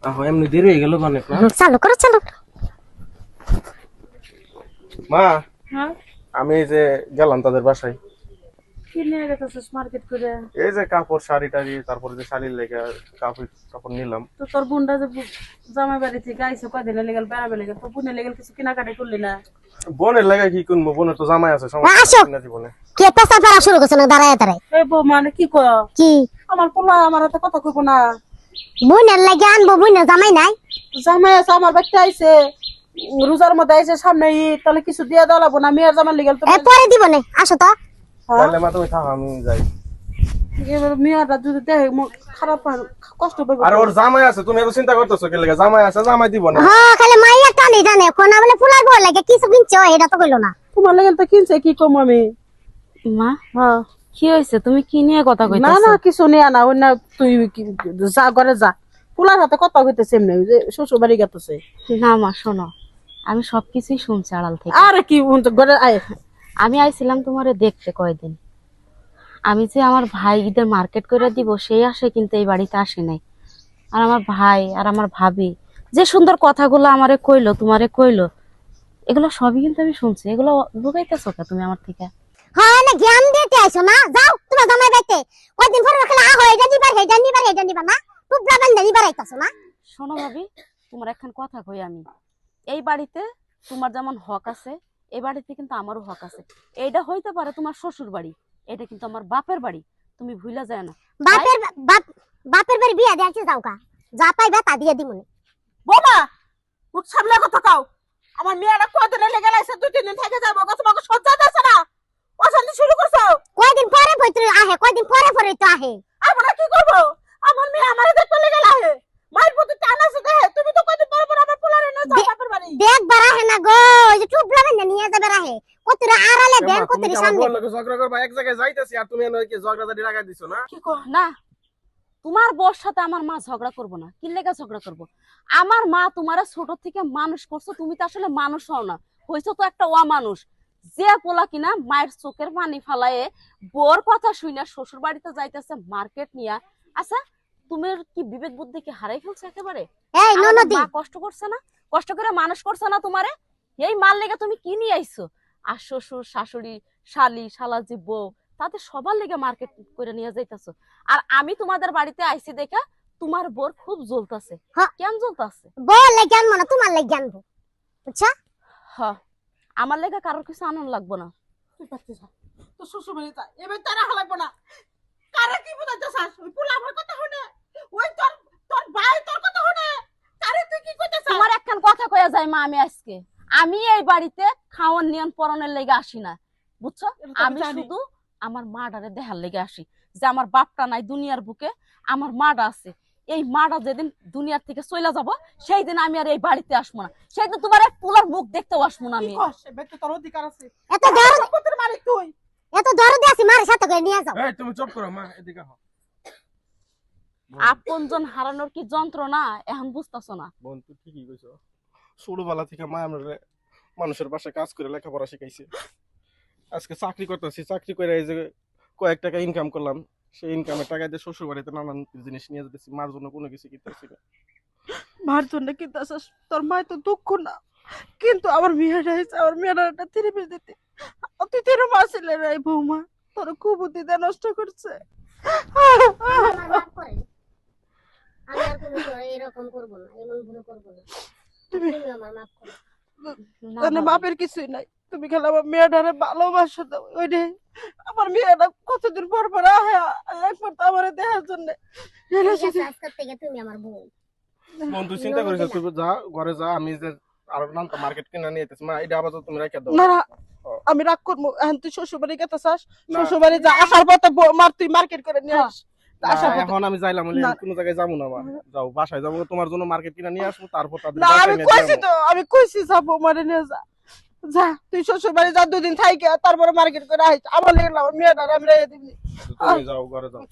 এমনি দেরি হয়ে গেল অনেক না। চালু করো চালু। মা হ্যাঁ আমি এই যে গেলাম তাদের বাসায়, কি নিয়ে গেছিস মার্কেট করে? এই যে কাপড় শাড়ি টাড়ি, তারপরে যে শাড়ির লেগে কাপড় কাপড় নিলাম। তো তোর বোনটা যে জামাই বাড়ি থেকে আইসে কয়দিনে লেগেল বেড়াবে লেগেল, তো বোনের লেগেল কিছু কেনাকাটি করলি না? বোনের লেগে কি কিনবো, বোনের তো জামাই আছে, আসো। সমস্যা না জীবনে। কে পেশা ফেরা শুরু করছে না দাঁড়ায় দাঁড়ায়? এই বউ মানে কি কর, কি আমার পোলা আমার হাতে কথা কইব না? বোনের লাগে আনবো, বোনের জামাই নাই। জামাই আছে আমার বাড়িতে আইসে, রোজার মধ্যে আইসে সামনে ঈদ, তাহলে কিছু দিয়ে দেওয়া লাগবো না? মেয়ের জামাই লেগেল তো এ পরে দিব না, আসো তো। তাহলে মা তুমি থাকো, আমি যাই। এবার মেয়েটা যদি দেখে খারাপ হয়, কষ্ট পাইব। আর ওর জামাই আছে, তুমি এত চিন্তা করতেছো কি লেগে? জামাই আছে, জামাই দিব না। হ্যাঁ খালি মাইয়া টানি জানে, কোনা বলে ফুলার বল লাগে কিছু কিনছো এটা তো কইলো না। তোমার লেগেল তো কিনছে, কি কম আমি? মা হ্যাঁ কি হয়েছে? তুমি কি নিয়ে কথা না কইতাছো? না কিছু নিয়ে না, ওই না তুই যা ঘরে যা, পোলার হাতে কথা কইতেছে এমনি, ওই যে শ্বশুর বাড়ি গেতেছে। না মা শোনো, আমি সবকিছুই শুনছি আড়াল থেকে। আরে কি ঘরে আয়। আমি আইছিলাম তোমারে দেখতে কয়দিন। আমি যে আমার ভাই ঈদের মার্কেট করে দিব সেই আসে কিন্তু এই বাড়িতে আসে নাই। আর আমার ভাই আর আমার ভাবি যে সুন্দর কথাগুলো আমারে কইলো, তোমারে কইলো, এগুলো সবই কিন্তু আমি শুনছি। এগুলো লুকাইতেছো কে তুমি আমার থেকে? হ্যাঁ না জ্ঞান দিতে আইছো না, যাও তোমার জামাই বাইতে। কয়দিন পরে রাখলে আ হয় এটা নিবার এটা নিবা না, টুকরা বান্ধা নিবার আইতাছো না। শোনো ভাবি, তোমার একখান কথা কই আমি, এই বাড়িতে তোমার যেমন হক আছে, এই বাড়িতে কিন্তু আমারও হক আছে। এইটা হইতে পারে তোমার শ্বশুর বাড়ি, এটা কিন্তু আমার বাপের বাড়ি, তুমি ভুলা যায় না। বাপের বাপের বাড়ি বিয়া দিয়েছে, যাও কা যা পাইবা তা দিয়ে দিমুনি। বোমা মুখ সামলে কথা কাও, আমার মেয়েটা কয়দিন লেগে লাইছে, 2-3 দিন থেকে যাবো, তোমাকে সজ্জা যাচ্ছে না, অশান্তি শুরু করছো। কয়দিন পরে পরে আহে, কয়দিন পরে পরে তো আহে। আমরা কি করবো? আমার মেয়ে আমারে দেখতে লেগে লাহে, মায়ের প্রতি টান আছে দেখে, তুমি তো কয়দিন পর পর আমার পোলারে না যাও বাপের বাড়ি। দেখবার আহে না গো, ওই যে টুকরা বান্ধা নিয়ে যাবার আহে, কতরা আড়ালে দেন কতরি সামনে। ঝগড়া করবা, এক জায়গায় যাইতেছি আর তুমি কি ঝগড়াঝাটি লাগাই দিছো না? কি কর না, তোমার বউর সাথে আমার মা ঝগড়া করবো না। কি লেগে ঝগড়া করবো? আমার মা তোমারা ছোট থেকে মানুষ করছো, তুমি তো আসলে মানুষ হও না, হয়েছো তো একটা অমানুষ। যে পোলা কিনা মায়ের চোখের পানি ফালায়ে বোর কথা শুনে শ্বশুর বাড়িতে যাইতেছে মার্কেট নিয়ে। আচ্ছা, তুমি কি বিবেক বুদ্ধি কি হারাই ফেলছো একেবারে? এই আমার ননদি মা কষ্ট করছে না, কষ্ট করে মানুষ করছে না তোমারে? এই মাল লেগে তুমি কি নিয়ে আইছো? আর শ্বশুর শাশুড়ি শালি শালাজি বউ তাদের সবার লেগে মার্কেট করে নিয়ে যাইতেছো। আর আমি তোমাদের বাড়িতে আইছি দেখা তোমার বোর খুব জ্বলতাছে। হ্যাঁ। কেন জ্বলতাছে? বল লাগে আনবো না, তোমার লাগে আনবো, বুঝছা? হ্যাঁ, আমার লেগে কারোর কিছু আনন্দ লাগবো না। তুই পারতে যা, তো শ্বশুর বাড়ি যা, এবার তারা হালাকবো না। কারে কি বুঝাইতে চাস? ওই পোলা আমার কথা শুনে, ওই তোর তোর ভাই তোর কথা শুনে, কারে তুই কি কইতে চাস? তোমার একখান কথা কয়া যায় মা, আমি এই বাড়িতে খাওয়ার নিয়ম পরনের লেগে আসি না, বুঝছো? এটা তো আমি আমি জানি। শুধু আমার মাডারে দেখার লেগে আসি যে আমার বাপটা নাই দুনিয়ার বুকে, আমার মাডা আছে। এই মাডা যেদিন দুনিয়ার থেকে চলে যাব সেই দিন আমি আর এই বাড়িতে আসবো না, সেই দিন তোমার এক পোলার মুখ দেখতেও আসবো না কি আমি। কস? এবার তো তোর অধিকার আছে, এত দরদ সম্পত্তির মালিক তুই। এত দরদ আছে, মার সাথে করে নিয়ে যাও। এই তুমি চুপ করো মা, এদিকে হও। আপনজন হারানোর কি যন্ত্রণা এখন বুঝতেছো না? বোন তুই ঠিকই কইছো, ছোটবেলা থেকে মা আমরা মানুষের বাসায় কাজ করে লেখাপড়া শিখাইছে। আজকে চাকরি করতেছি, চাকরি করে এই যে কয়েক টাকা ইনকাম করলাম, সেই ইনকামের টাকা দিয়ে শ্বশুর বাড়িতে নানান জিনিস নিয়ে যেতেছি, মার জন্য কোনো কিছু কিনতেছি না। মার জন্য কিন্তু আসাস, তোর মায় তো দুঃখ না, কিন্তু আমার মেয়েটা হয়েছে, আমার মেয়েটা একটা থিরিপিস দিতে, তুই তেরো মাস ছিলে রে বৌমা, তোর খুব বুদ্ধিটা নষ্ট করছে। আমি আর কোনো এরকম করবো না, এমন ভুল করবো না, তুমি আমার মাফ করো। না মানে ভাবি, বাপের কিছুই নাই, তুমি খেলে আমার মেয়েটারে ভালোবাসা দাও, ওইটাই। আমার মেয়েটা কতদিন পর পর আহে, একবার তো আমার দেখার জন্য। ঠিক আছে, আজকের থেকে তুমি আমার বোন। বোন তুই চিন্তা করিস না, তুই যা ঘরে যা, আমি যে আর নানটা মার্কেট কিনা নিয়ে যেতেছি। মা এটা আবার তুমি রেখে দাও। না না, আমি রাগ করবো, এখন তুই শ্বশুর বাড়ি গেতে চাস, না। শ্বশুর বাড়ি যা, আসার পথে মার তুই মার্কেট করে নিয়ে আস। না, আসার পথে এখন আমি যাইলাম বলে না। কোনো জায়গায় যাবো না। মা যাও, বাসায় যাবো, তোমার জন্য মার্কেট কিনা নিয়ে আসবো, তারপর তাদের না, বাসায় আমি নিয়ে কইছি যাবো। তো, আমি কইছি যাবো, মারে নিয়ে যা, যা তুই শ্বশুর বাড়ি যা, 2 দিন থাইকে তারপরে মার্কেট করে আইস, আমার লেগে আমার মেয়েটা আমি রেখে দিবি। তুমি যাও, ঘরে যাও।